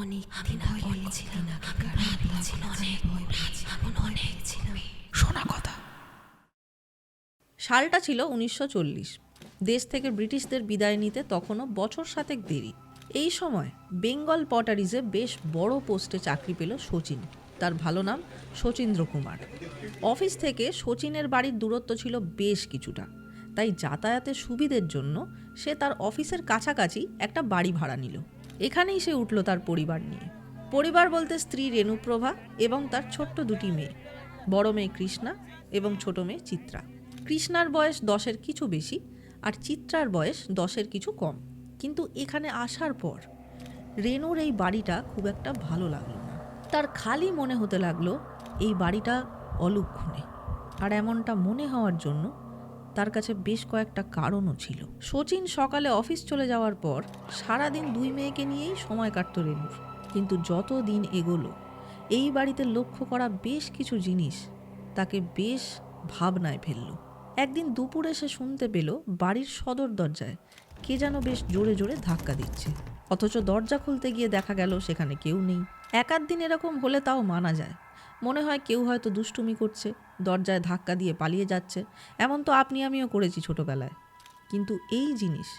অনেক দিন আগে বলেছিলাম অনেক ছিলাম শোনা কথা। সালটা ছিল 1940। দেশ থেকে ব্রিটিশদের বিদায় নিতে তখনও বছর 7 দেরি। এই সময় বেঙ্গল পটারিজে বেশ বড় পোস্টে চাকরি পেল শচীন। তার ভালো নাম শচীন্দ্র কুমার। অফিস থেকে শচীনের বাড়ির দূরত্ব ছিল বেশ কিছুটা, তাই যাতায়াতের সুবিধের জন্য সে তার অফিসের কাছাকাছি একটা বাড়ি ভাড়া নিল। এখানেই সে উঠল তার পরিবার নিয়ে। পরিবার বলতে স্ত্রী রেণুপ্রভা এবং তার ছোট্ট দুটি মেয়ে, বড় মেয়ে কৃষ্ণা এবং ছোট মেয়ে চিত্রা। কৃষ্ণার বয়স 10-এর কিছু বেশি আর চিত্রার বয়স 10-এর কিছু কম। কিন্তু এখানে আসার পর রেণুর এই বাড়িটা খুব একটা ভালো লাগলো না। তার খালি মনে হতে লাগলো এই বাড়িটা অলক্ষণে। আর এমনটা মনে হওয়ার জন্য তার কাছে বেশ কয়েকটা কারণও ছিল। শচীন সকালে অফিস চলে যাওয়ার পর সারাদিন দুই মেয়েকে নিয়েই সময় কাটত রেণুর। কিন্তু যত দিন এগোলো এই বাড়িতে লক্ষ্য করা বেশ কিছু জিনিস তাকে বেশ ভাবনায় ফেলল। একদিন দুপুরে সে শুনতে পেল বাড়ির সদর দরজায় কে যেন বেশ জোরে জোরে ধাক্কা দিচ্ছে, অথচ দরজা খুলতে গিয়ে দেখা গেল সেখানে কেউ নেই। এক আধ দিন এরকম হলে তাও মানা যায়, মনে হয় কেউ হয়তো দুষ্টুমি করছে, দরজায় ধাক্কা দিয়ে পালিয়ে যাচ্ছে। এমন তো আপনি আমিও করেছি ছোটবেলায়। কিন্তু এই জিনিস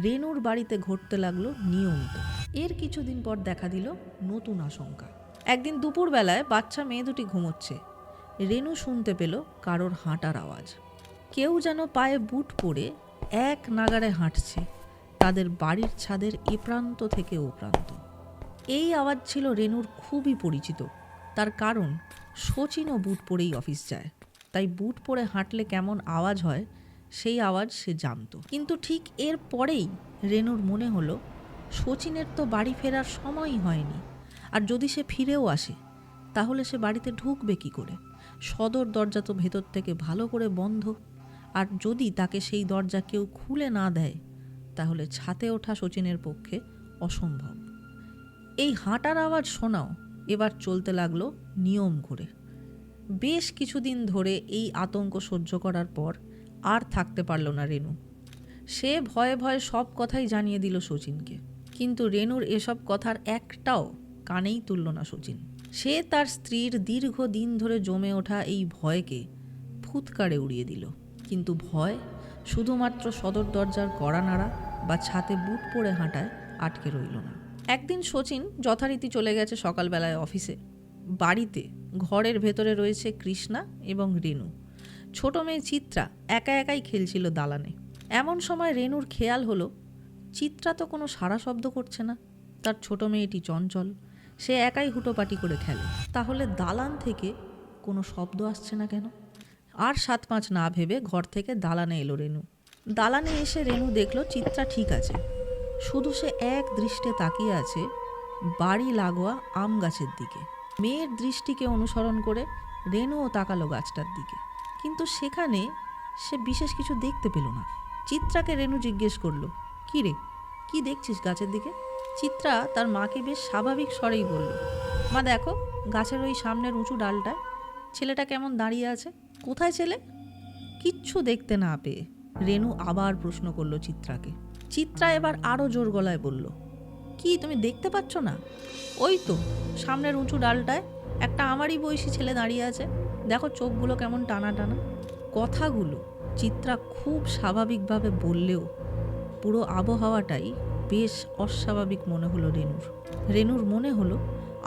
রেণুর বাড়িতে ঘটতে লাগলো নিয়মিত। এর কিছুদিন পর দেখা দিল নতুন আশঙ্কা। একদিন দুপুরবেলায় বাচ্চা মেয়ে দুটি ঘুমোচ্ছে, রেণু শুনতে পেল কারোর হাঁটার আওয়াজ। কেউ যেন পায়ে বুট পরে এক নাগাড়ে হাঁটছে তাদের বাড়ির ছাদের এ প্রান্ত থেকে ও প্রান্ত। এই আওয়াজ ছিল রেণুর খুবই পরিচিত, তার কারণ শচীনও বুট পরেই অফিস যায়, তাই বুট পরে হাঁটলে কেমন আওয়াজ হয় সেই আওয়াজ সে জানত। কিন্তু ঠিক এর পরেই রেণুর মনে হলো শচীনের তো বাড়ি ফেরার সময়ই হয়নি, আর যদি সে ফিরেও আসে তাহলে সে বাড়িতে ঢুকবে কী করে? সদর দরজা তো ভেতর থেকে ভালো করে বন্ধ, আর যদি তাকে সেই দরজা কেউ খুলে না দেয় তাহলে ছাতে ওঠা শচীনের পক্ষে অসম্ভব। এই হাঁটার আওয়াজ শোনাও এবার চলতে লাগলো নিয়ম করে। বেশ কিছুদিন ধরে এই আতঙ্ক সহ্য করার পর আর থাকতে পারল না রেণু। সে ভয়ে ভয়ে সব কথাই জানিয়ে দিল শচীনকে, কিন্তু রেণুর এসব কথার একটাও কানেই তুলল না শচীন। সে তার স্ত্রীর দীর্ঘদিন ধরে জমে ওঠা এই ভয়কে ফুৎকারে উড়িয়ে দিল। কিন্তু ভয় শুধুমাত্র সদর দরজার কড়া নাড়া বা ছাতে বুট পরে হাঁটায় আটকে রইল না। একদিন শচীন যথারীতি চলে গেছে সকালবেলায় অফিসে। বাড়িতে ঘরের ভেতরে রয়েছে কৃষ্ণা এবং রেণু। ছোট মেয়ে চিত্রা একা একাই খেলছিল দালানে। এমন সময় রেণুর খেয়াল হলো চিত্রা তো কোনো সাড়া শব্দ করছে না। তার ছোট মেয়েটি চঞ্চল, সে একাই হুটোপাটি করে খেলে। তাহলে দালান থেকে কোনো শব্দ আসছে না কেন? আর 7-5 না ভেবে ঘর থেকে দালানে এলো রেণু। দালানে এসে রেণু দেখলো চিত্রা ঠিক আছে, শুধু সে এক দৃষ্টে তাকিয়ে আছে বাড়ি লাগোয়া আম গাছের দিকে। মেয়ের দৃষ্টিকে অনুসরণ করে রেণুও তাকালো গাছটার দিকে, কিন্তু সেখানে সে বিশেষ কিছু দেখতে পেল না। চিত্রাকে রেণু জিজ্ঞেস করলো, কী রে, কী দেখছিস গাছের দিকে? চিত্রা তার মাকে বেশ স্বাভাবিক স্বরেই বলল, মা দেখো গাছের ওই সামনের উঁচু ডালটায় ছেলেটা কেমন দাঁড়িয়ে আছে। কোথায় ছেলে? কিচ্ছু দেখতে না পেয়ে রেণু আবার প্রশ্ন করলো চিত্রাকে। চিত্রা এবার আরও জোর গলায় বলল, কি তুমি দেখতে পাচ্ছ না? ওই তো সামনের উঁচু ডালটায় একটা আমারই বয়সী ছেলে দাঁড়িয়ে আছে, দেখো চোখগুলো কেমন টানা টানা। কথাগুলো চিত্রা খুব স্বাভাবিকভাবে বললেও পুরো আবহাওয়াটাই বেশ অস্বাভাবিক মনে হলো রেণুর। রেণুর মনে হলো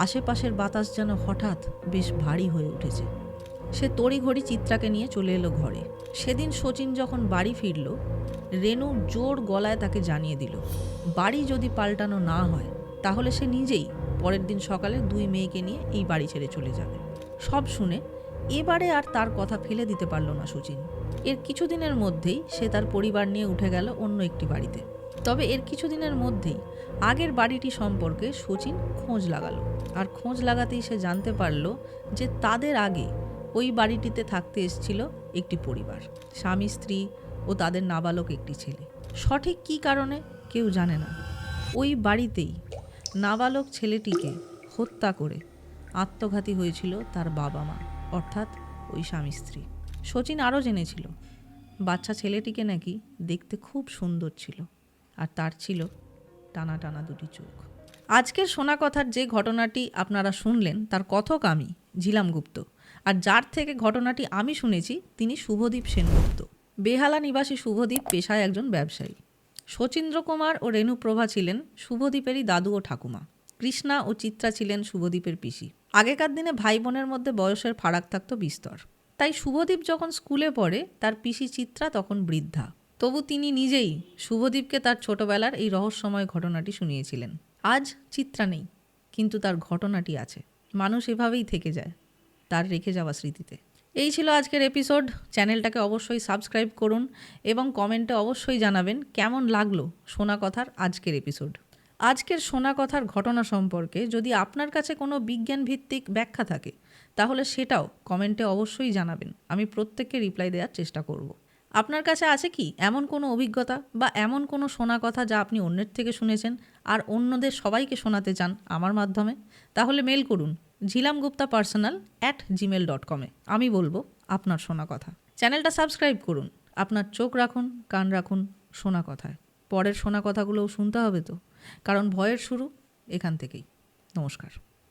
আশেপাশের বাতাস যেন হঠাৎ বেশ ভারী হয়ে উঠেছে। সে তড়িঘড়ি চিত্রাকে নিয়ে চলে এলো ঘরে। সেদিন শচীন যখন বাড়ি ফিরল, রেণু জোর গলায় তাকে জানিয়ে দিল বাড়ি যদি পাল্টানো না হয় তাহলে সে নিজেই পরের দিন সকালে দুই মেয়েকে নিয়ে এই বাড়ি ছেড়ে চলে যাবে। সব শুনে এবারে আর তার কথা ফেলে দিতে পারল না শচীন। এর কিছুদিনের মধ্যেই সে তার পরিবার নিয়ে উঠে গেল অন্য একটি বাড়িতে। তবে এর কিছুদিনের মধ্যেই আগের বাড়িটি সম্পর্কে শচীন খোঁজ লাগালো, আর খোঁজ লাগাতেই সে জানতে পারল যে তাদের আগে ওই বাড়িটিতে থাকতে এসেছিল একটি পরিবার, স্বামী স্ত্রী ও তাদের নাবালক একটি ছেলে। সঠিক কী কারণে কেউ জানে না ওই বাড়িতেই নাবালক ছেলেটিকে হত্যা করে আত্মঘাতী হয়েছিল তার বাবা মা, অর্থাৎ ওই স্বামী স্ত্রী। শচীন আরও জেনেছিল বাচ্চা ছেলেটিকে নাকি দেখতে খুব সুন্দর ছিল, আর তার ছিল টানা টানা দুটি চোখ। আজকের শোনা কথার যে ঘটনাটি আপনারা শুনলেন তার কথক আমি ঝিলাম গুপ্ত, আর যার থেকে ঘটনাটি আমি শুনেছি তিনি শুভদীপ সেনগুপ্ত। বেহালা নিবাসী শুভদীপ পেশায় একজন ব্যবসায়ী। শচীন্দ্র কুমার ও রেণুপ্রভা ছিলেন শুভদীপেরই দাদু ও ঠাকুমা। কৃষ্ণা ও চিত্রা ছিলেন শুভদীপের পিসি। আগেকার দিনে ভাই বোনের মধ্যে বয়সের ফারাক থাকতো বিস্তর। তাই শুভদীপ যখন স্কুলে পড়ে তার পিসি চিত্রা তখন বৃদ্ধা। তবু তিনি নিজেই শুভদীপকে তার ছোটবেলার এই রহস্যময় ঘটনাটি শুনিয়েছিলেন। আজ চিত্রা নেই, কিন্তু তার ঘটনাটি আছে। মানুষ এভাবেই থেকে যায় তার রেখে যাওয়া স্মৃতিতে। এই ছিল আজকের এপিসোড। চ্যানেলটাকে অবশ্যই সাবস্ক্রাইব করুন এবং কমেন্টে অবশ্যই জানাবেন কেমন লাগলো শোনা কথার আজকের এপিসোড। আজকের শোনা কথার ঘটনা সম্পর্কে যদি আপনার কাছে কোনো বিজ্ঞান ভিত্তিক ব্যাখ্যা থাকে তাহলে সেটাও কমেন্টে অবশ্যই জানাবেন। আমি প্রত্যেককে রিপ্লাই দেওয়ার চেষ্টা করব। আপনার কাছে আছে কি এমন কোনো অভিজ্ঞতা বা এমন কোনো শোনা কথা যা আপনি অন্যের থেকে শুনেছেন আর অন্যদের সবাইকে শোনাতে চান আমার মাধ্যমে? তাহলে মেল করুন jilamguptapersonal@gmail.com-এ। আমি বলবো আপনার শোনা কথা। চ্যানেলটা সাবস্ক্রাইব করুন। আপনার চোখ রাখুন, কান রাখুন শোনা কথায়। পরের শোনা কথাগুলোও শুনতে হবে তো, কারণ ভয়ের শুরু এখান থেকেই। নমস্কার।